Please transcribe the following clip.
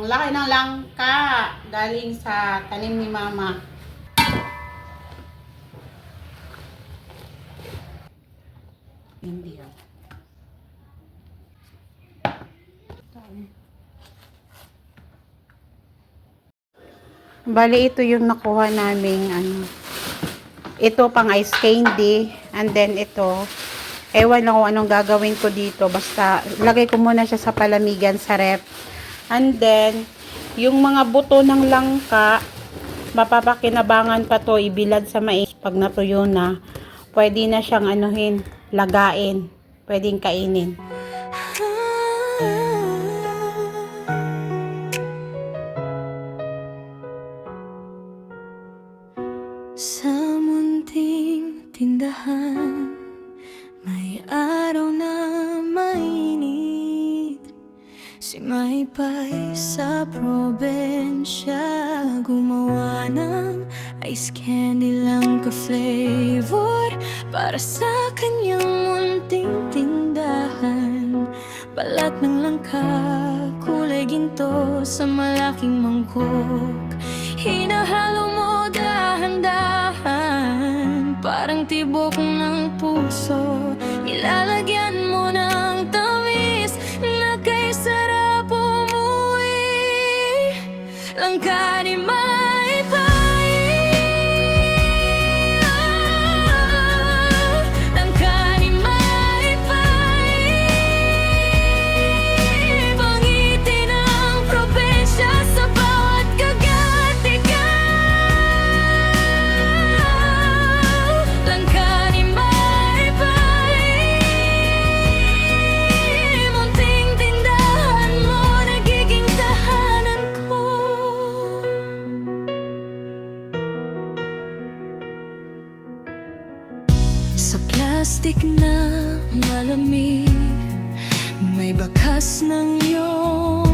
Ang laki ng langka galing sa tanim ni Mama. Hindi yan. Bali, ito yung nakuha naming ito pang ice candy, and then ito, ewan lang kung anong gagawin ko dito, basta lagay ko muna siya sa palamigan sa ref. And then yung mga buto ng langka, mapapakinabangan pa to, ibilad sa mais. Pag natuyo na, pwede na siyang lagain, pwedeng kainin. Sa munting tindahan, may araw na mainit. Si Maypay sa probensya, gumawa ng ice candy lang ka-flavor para sa kanyang munting tindahan. Balat ng langka, kulay ginto sa malaking mangkok. Hinahalo mo dahan-dahan, parang tibok ng puso. Ilalagyan mo ng tamis na kay sarap umuwi. Langka ni Maypay, langka ni Maypay, pangiti ng probensya sa bawat kagatigaw. Langka ni Maypay, munting tindahan mo, nagiging tahanan ko. Sa plastic na malamig, may bakas ng iyong